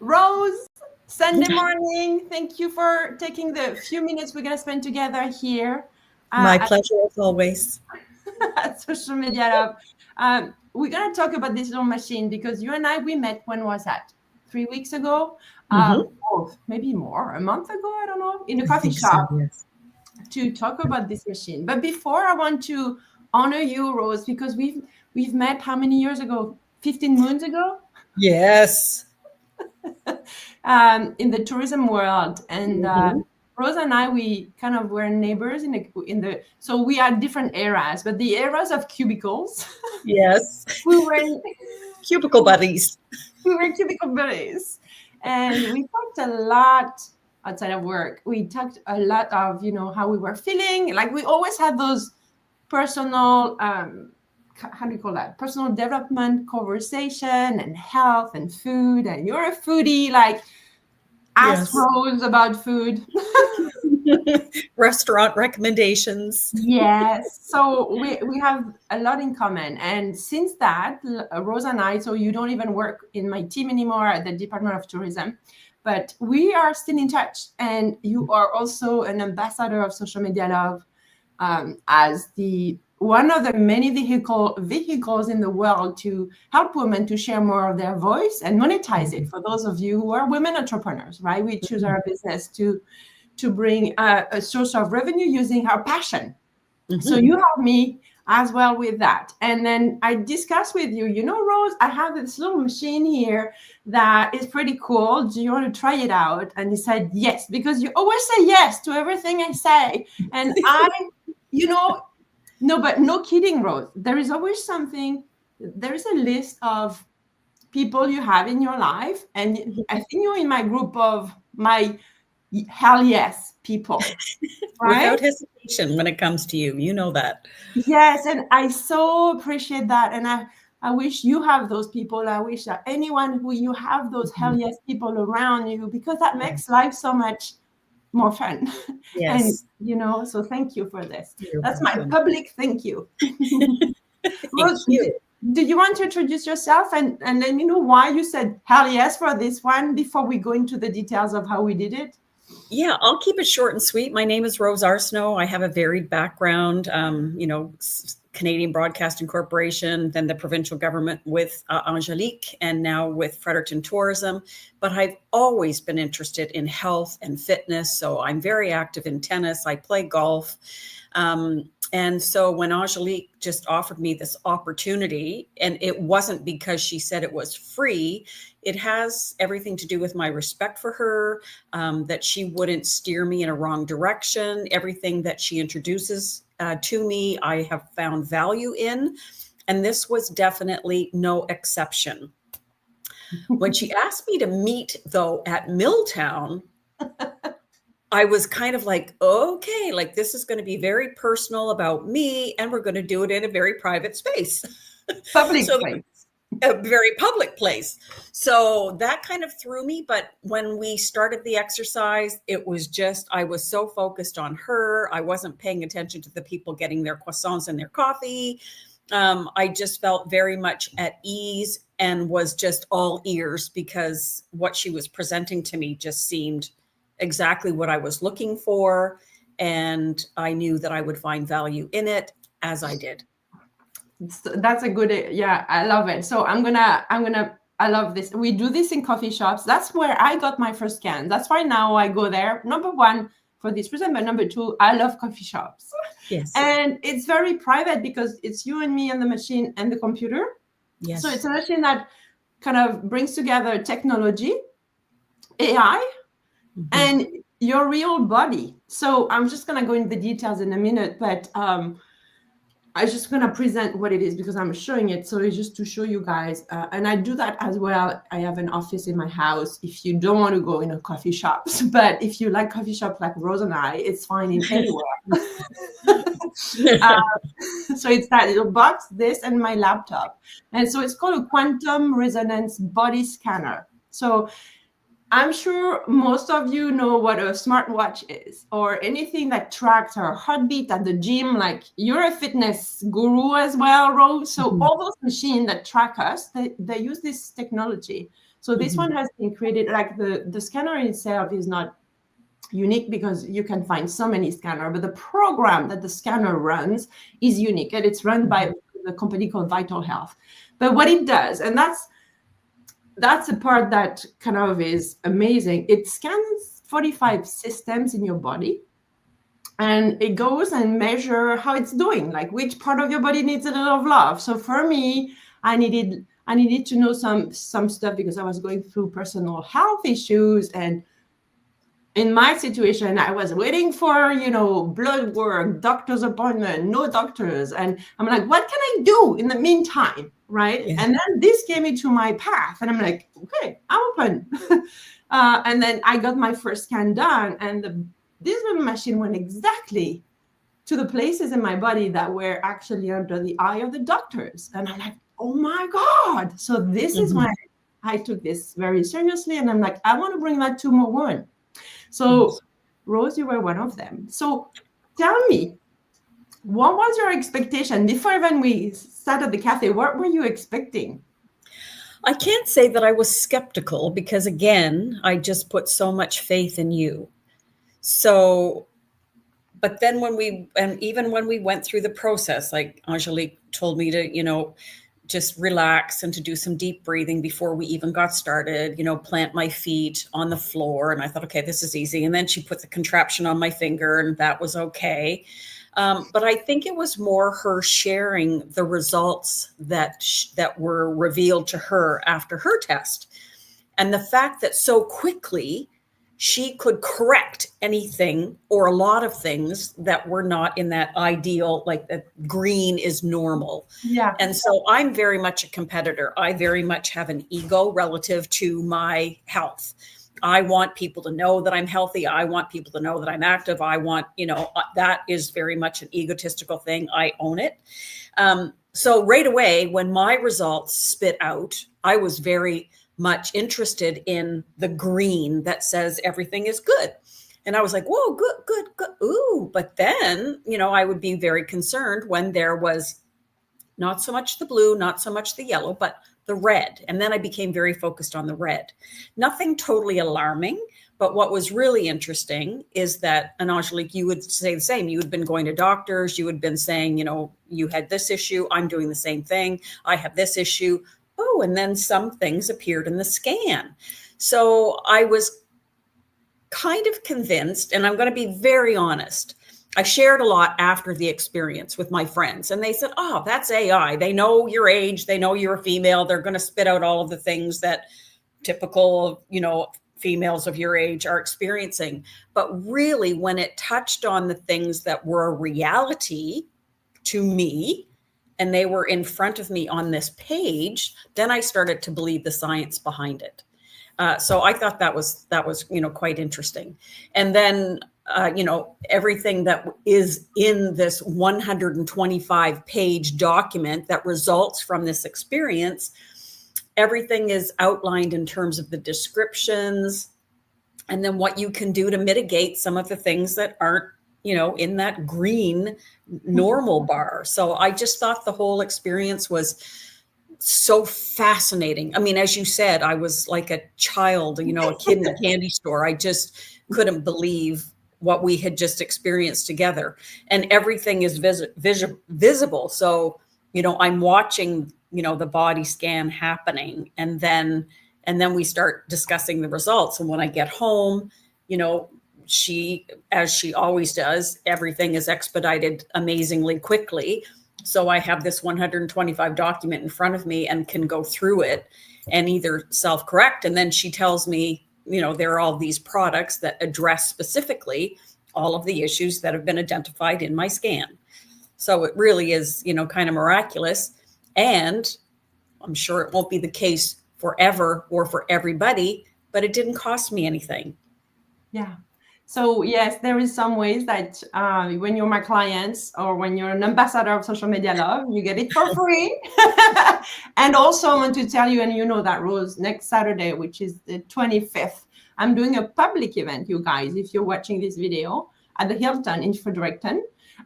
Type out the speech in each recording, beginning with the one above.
Rose, Sunday morning. Thank you for taking the few minutes we're going to spend together here My at pleasure as always. at Social Media Lab. We're going to talk about this little machine because you and I, we met, when was that? 3 weeks ago? Hmm. Maybe more, a month ago, I don't know, in a I coffee think so, shop yes. to talk about this machine. But before, I want to honor you, Rose, because we've met how many years ago? 15 moons ago? Yes. In the tourism world. And Hmm. Rose and I, we kind of were neighbors so we are different eras, but the eras of cubicles, Yes. we were Cubicle buddies. we were cubicle buddies, and we talked a lot outside of work. We talked a lot of how we were feeling. Like we always had those personal how do you call that, personal development conversation, and health and food, and you're a foodie, like ask Yes. Rose about food. Restaurant recommendations. Yes, so we have a lot in common, and since that, Rose and I, so you don't even work in my team anymore at the Department of Tourism, but we are still in touch, and you are also an ambassador of Social Media Love, as the one of the many vehicles in the world to help women to share more of their voice and monetize it. For those of you who are women entrepreneurs, right? We choose our business to bring a source of revenue using our passion. So you help me as well with that. And then I discussed with you, Rose, I have this little machine here that is pretty cool. Do you want to try it out? And you said yes, because you always say yes to everything I say. And no, but no kidding, Rose. There is always something, there is a list of people you have in your life. And I think you're in my group of my hell yes people, right? Without hesitation when it comes to you. You know that. Yes, and I so appreciate that. And I wish you have those people. I wish that anyone who you have those hell yes people around you, because that makes life so much more fun. And Yes. so thank you for this. You're That's my welcome. public thank you. Thank Rose, you. do you want to introduce yourself and let me know why you said hell yes for this one before we go into the details of how we did it? Yeah, I'll keep it short and sweet. My name is Rose Arsenault. I have a varied background, Canadian Broadcasting Corporation, then the provincial government with Angelique, and now with Fredericton Tourism. But I've always been interested in health and fitness. So I'm very active in tennis. I play golf. And so when Angelique just offered me this opportunity, and it wasn't because she said it was free, it has everything to do with my respect for her, that she wouldn't steer me in a wrong direction. Everything that she introduces to me, I have found value in. And this was definitely no exception. When she asked me to meet, though, at Milltown, I was kind of like, okay, like this is going to be very personal about me, and we're going to do it in a very private space. Public So place. a very public place. So that kind of threw me. But when we started the exercise, it was just, I was so focused on her. I wasn't paying attention to the people getting their croissants and their coffee. I just felt very much at ease and was just all ears because what she was presenting to me just seemed exactly what I was looking for. And I knew that I would find value in it, as I did. So that's a good, yeah, I love it. So I love this. We do this in coffee shops. That's where I got my first can. That's why now I go there. Number one, for this reason, but number two, I love coffee shops. Yes. And it's very private because it's you and me and the machine and the computer. Yes. So it's a machine that kind of brings together technology, AI, and your real body. So I'm just going to go into the details in a minute, but I'm just going to present what it is because I'm showing it. So it's just to show you guys. And I do that as well. I have an office in my house if you don't want to go in a coffee shop. But if you like coffee shops like Rose and I, it's fine in anywhere. So it's that little box, this, and my laptop. And so it's called a quantum resonance body scanner. So I'm sure most of you know what a smartwatch is, or anything that tracks our heartbeat at the gym. Like, you're a fitness guru as well, Rose. So all those machines that track us, they use this technology. So this one has been created, like the scanner itself is not unique because you can find so many scanners, but the program that the scanner runs is unique, and it's run by a company called Vital Health. But what it does, and that's the part that kind of is amazing. It scans 45 systems in your body, and it goes and measure how it's doing, like which part of your body needs a little of love. So for me, I needed to know some stuff because I was going through personal health issues, and in my situation, I was waiting for, blood work, doctor's appointment, no doctors. And I'm like, what can I do in the meantime? Right. Yeah. And then this came into my path, and I'm like, okay, I'm open. And then I got my first scan done, and this machine went exactly to the places in my body that were actually under the eye of the doctors. And I'm like, oh my God. So this is why I took this very seriously. And I'm like, I want to bring that to more women. So, Rose, you were one of them. So tell me, what was your expectation? Before even we sat at the cafe, what were you expecting? I can't say that I was skeptical because, again, I just put so much faith in you. So, but then even when we went through the process, like Angelique told me to, just relax and to do some deep breathing before we even got started, plant my feet on the floor. And I thought, okay, this is easy. And then she put the contraption on my finger, and that was okay. But I think it was more her sharing the results that were revealed to her after her test. And the fact that so quickly she could correct anything or a lot of things that were not in that ideal, like that green is normal. Yeah. And so I'm very much a competitor. I very much have an ego relative to my health. I want people to know that I'm healthy. I want people to know that I'm active. I want, that is very much an egotistical thing. I own it. So right away, when my results spit out, I was very much interested in the green that says everything is good. And I was like, whoa, good. Ooh. But then, I would be very concerned when there was not so much the blue, not so much the yellow, but the red. And then I became very focused on the red. Nothing totally alarming. But what was really interesting is that, and Angelique, you would say the same. You had been going to doctors. You had been saying, you had this issue. I'm doing the same thing. I have this issue. Oh, and then some things appeared in the scan. So I was kind of convinced, and I'm going to be very honest. I shared a lot after the experience with my friends, and they said, oh, that's AI. They know your age. They know you're a female. They're going to spit out all of the things that typical, females of your age are experiencing. But really, when it touched on the things that were a reality to me, and they were in front of me on this page, then I started to believe the science behind it. So I thought that was quite interesting. And then, everything that is in this 125-page document that results from this experience, everything is outlined in terms of the descriptions, and then what you can do to mitigate some of the things that aren't, in that green normal bar. So I just thought the whole experience was so fascinating. I mean, as you said, I was like a child, a kid in a candy store. I just couldn't believe what we had just experienced together, and everything is visible. So, I'm watching, the body scan happening, and then we start discussing the results. And when I get home, she, as she always does, everything is expedited amazingly quickly. So I have this 125 document in front of me and can go through it and either self-correct. And then she tells me, there are all these products that address specifically all of the issues that have been identified in my scan. So it really is, kind of miraculous. And I'm sure it won't be the case forever or for everybody, but it didn't cost me anything. Yeah. So yes, there is some ways that when you're my clients or when you're an ambassador of Social Media Love, you get it for free. And also I want to tell you, and that, Rose, next Saturday, which is the 25th I'm doing a public event, you guys, if you're watching this video, at the Hilton in Fredericton,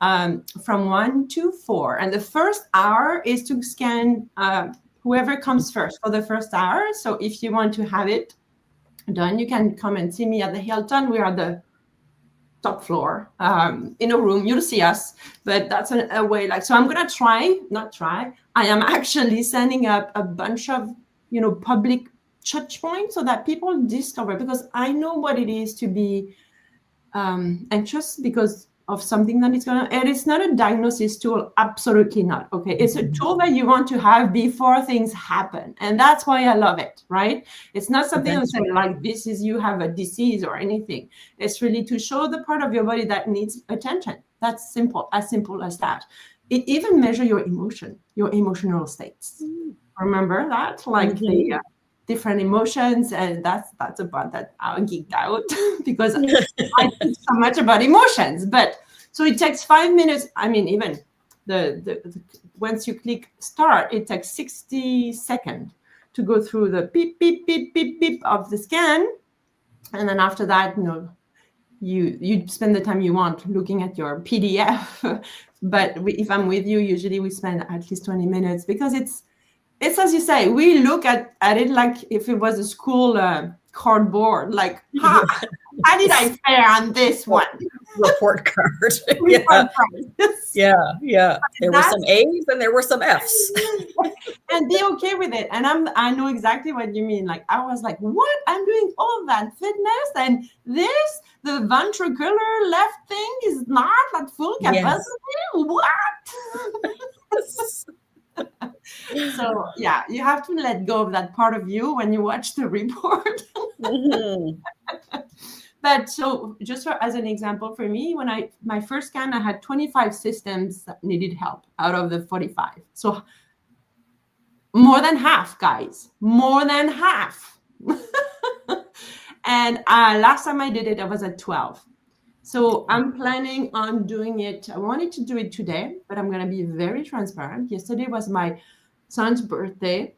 from 1 to 4. And the first hour is to scan whoever comes first for the first hour. So if you want to have it done, you can come and see me at the Hilton. We are the top floor in a room. You'll see us, but that's a way. Like, so I'm gonna I am actually setting up a bunch of public touch points so that people discover, because I know what it is to be anxious because of something that is and it's not a diagnosis tool, absolutely not. Okay, it's a tool that you want to have before things happen, and that's why I love it. Right? It's not something that say like this is you have a disease or anything. It's really to show the part of your body that needs attention. That's simple as that. It even measure your emotional states. Remember that, like the different emotions, and that's about that I geeked out because I think so much about emotions. But so it takes 5 minutes. I mean, even the once you click start, it takes 60 seconds to go through the beep beep beep beep beep of the scan, and then after that, you spend the time you want looking at your PDF. But if I'm with you, usually we spend at least 20 minutes because it's as you say, we look at it like if it was a school cardboard, like how did I fare on this one? Report card. Yeah. There were some A's and there were some F's. And be okay with it. And I know exactly what you mean. Like I was like, what? I'm doing all that fitness and this, the ventricular left thing is not at full capacity. Yes. What? So yeah, you have to let go of that part of you when you watch the report. But so just as an example for me, when my first scan, I had 25 systems that needed help out of the 45. So more than half, guys, more than half. And last time I did it, I was at 12. So I'm planning on doing it. I wanted to do it today, but I'm going to be very transparent. Yesterday was my son's birthday,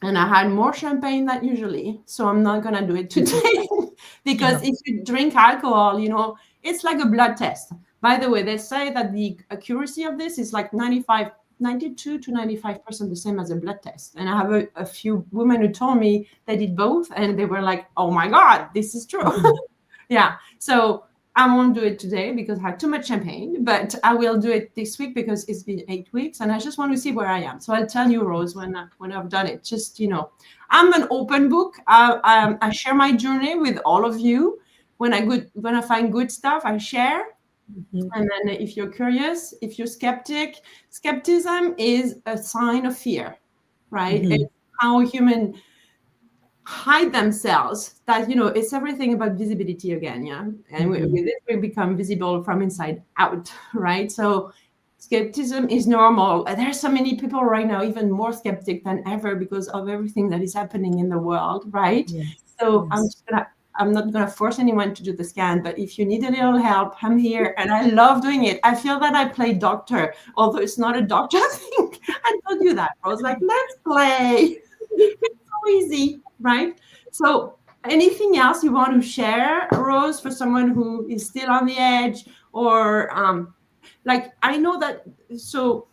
and I had more champagne than usually. So I'm not going to do it today because if you drink alcohol, it's like a blood test. By the way, they say that the accuracy of this is like 92 to 95% the same as a blood test. And I have a few women who told me they did both, and they were like, oh my God, this is true. Yeah. So I won't do it today because I had too much champagne, but I will do it this week because it's been 8 weeks and I just want to see where I am. So I'll tell you, Rose, when I've done it. Just, I'm an open book. I share my journey with all of you. When I find good stuff, I share. Mm-hmm. And then if you're curious, if you're skepticism is a sign of fear, right? Mm-hmm. It's how humans hide themselves, that it's everything about visibility again. Yeah. And with it we become visible from inside out, right? So skepticism is normal. There's so many people right now even more skeptic than ever because of everything that is happening in the world, right? Yes. So yes. I'm not gonna force anyone to do the scan, but if you need a little help, I'm here, and I love doing it. I feel that I play doctor, although it's not a doctor thing. I told you that. I was like, let's play. It's so easy. Right. So anything else you want to share, Rose, for someone who is still on the edge, or I know that. So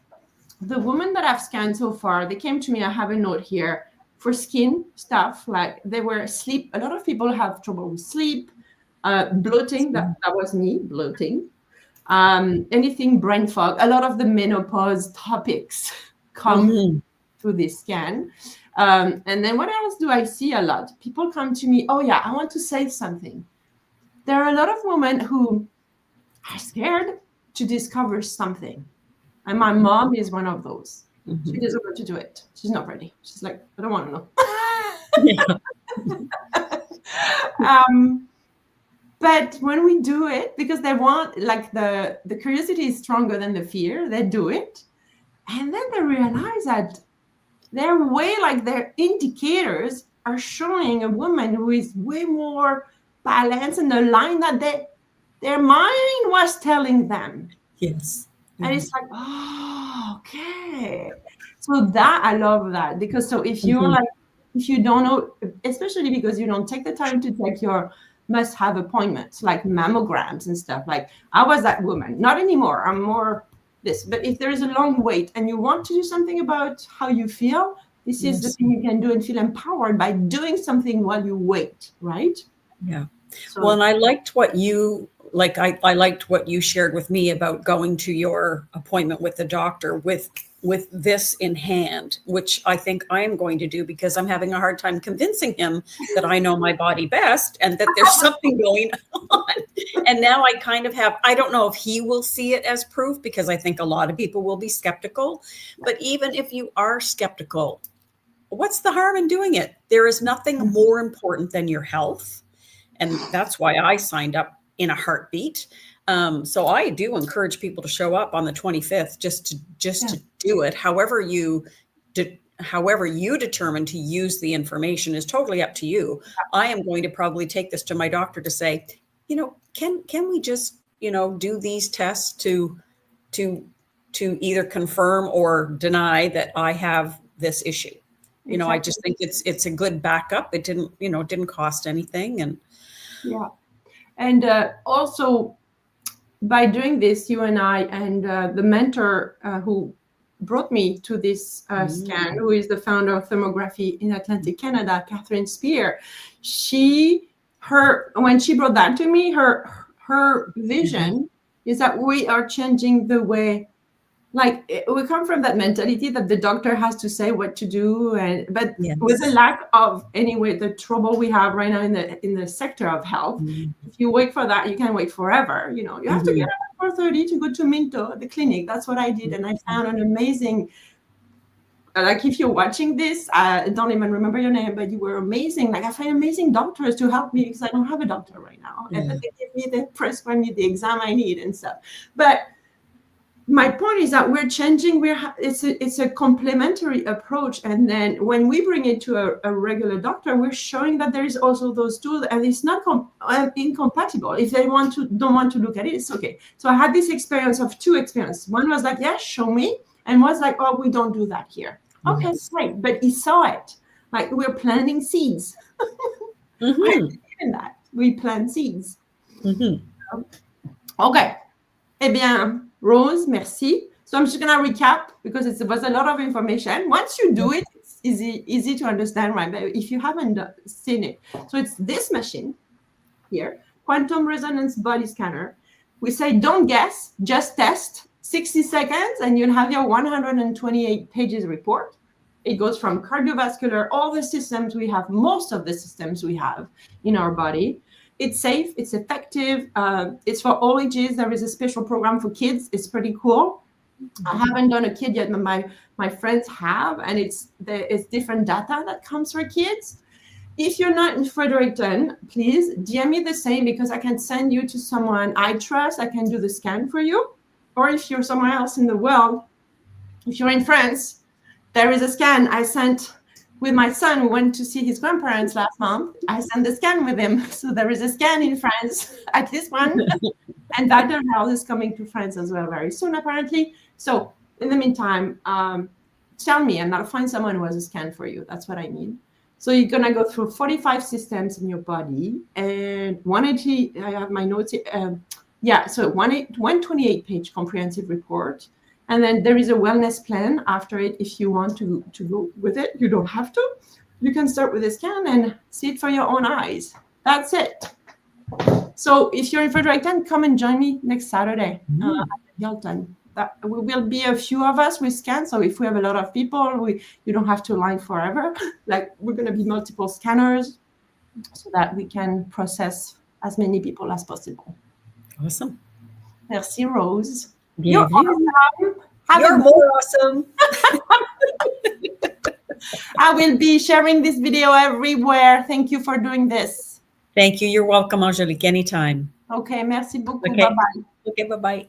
the women that I've scanned so far, they came to me. I have a note here for skin stuff. Like they were sleep. A lot of people have trouble with sleep, bloating. That was me, bloating. Anything brain fog. A lot of the menopause topics come through this scan. And then what else do I see a lot? People come to me, oh yeah, I want to say something. There are a lot of women who are scared to discover something. And my mom is one of those. Mm-hmm. She doesn't want to do it. She's not ready. She's like, I don't want to know. But when we do it, because they want, like the curiosity is stronger than the fear, they do it. And then they realize that their indicators are showing a woman who is way more balanced and aligned that their mind was telling them. Yes. Mm-hmm. And it's like, oh, okay. So that I love that, because so if you're like if you don't know, especially because you don't take the time to take your must-have appointments like mammograms and stuff. Like I was that woman, not anymore. I'm more this. But if there is a long wait and you want to do something about how you feel, this is the thing you can do and feel empowered by doing something while you wait, right? Yeah. So, well, and I liked what you like. I liked what you shared with me about going to your appointment with the doctor with this in hand, which I think I am going to do, because I'm having a hard time convincing him that I know my body best and that there's something going on. And now I kind of have, I don't know if he will see it as proof, because I think a lot of people will be skeptical. But even if you are skeptical, what's the harm in doing it? There is nothing more important than your health. And that's why I signed up in a heartbeat. So I do encourage people to show up on the 25th, just to do it. However you determine to use the information is totally up to you. I am going to probably take this to my doctor to say, can we just, do these tests to either confirm or deny that I have this issue. Exactly. I just think it's a good backup. It didn't cost anything. And also, by doing this, you and I and the mentor who brought me to this scan, who is the founder of Thermography in Atlantic Canada, Catherine Spear, when she brought that to me, her vision is that we are changing the way, like we come from that mentality that the doctor has to say what to do, with the lack of the trouble we have right now in the sector of health. If you wait for that, you can wait forever. You have to get up at 4:30 to go to Minto, the clinic. That's what I did, and I found an amazing. Like if you're watching this, I don't even remember your name, but you were amazing. Like I find amazing doctors to help me because I don't have a doctor right now, and they give me the prescribe me the exam I need and stuff. But my point is that we're changing. It's a complementary approach, and then when we bring it to a regular doctor, we're showing that there is also those tools, and it's not incompatible. If they don't want to look at it, it's okay. So I had this experience of two experiences. One was like, yeah, show me, and was like, oh, we don't do that here. Okay, great, but he saw it. Like we're planting seeds. I believe in that. We plant seeds. Okay. Eh bien, Rose, merci. So I'm just going to recap because it was a lot of information. Once you do it, it's easy to understand, right? But if you haven't seen it, so it's this machine here, quantum resonance body scanner. We say, don't guess, just test. 60 seconds, and you'll have your 128 pages report. It goes from cardiovascular, all the systems we have, most of the systems we have in our body. It's safe, it's effective, it's for all ages. There is a special program for kids. It's pretty cool. I haven't done a kid yet, but my friends have, and it's different data that comes for kids. If you're not in Fredericton, please DM me the same, because I can send you to someone I trust. I can do the scan for you. Or if you're somewhere else in the world, if you're in France, there is a scan I sent with my son who went to see his grandparents last month. I sent the scan with him. So there is a scan in France, at least one. And Dr. Health is coming to France as well very soon, apparently. So in the meantime, tell me, and I'll find someone who has a scan for you. That's what I need. So you're going to go through 45 systems in your body. And 180, I have my notes here. So 128-page comprehensive report. And then there is a wellness plan after it if you want to go with it. You don't have to. You can start with a scan and see it for your own eyes. That's it. So if you're in Fredericton, come and join me next Saturday at Hilton. We will be a few of us with scans. So if we have a lot of people, you don't have to line forever. Like we're going to be multiple scanners so that we can process as many people as possible. Awesome. Merci, Rose. You're awesome. You're more awesome. I will be sharing this video everywhere. Thank you for doing this. Thank you. You're welcome, Angelique. Anytime. Okay, merci beaucoup. Okay. Bye-bye. Okay, bye-bye.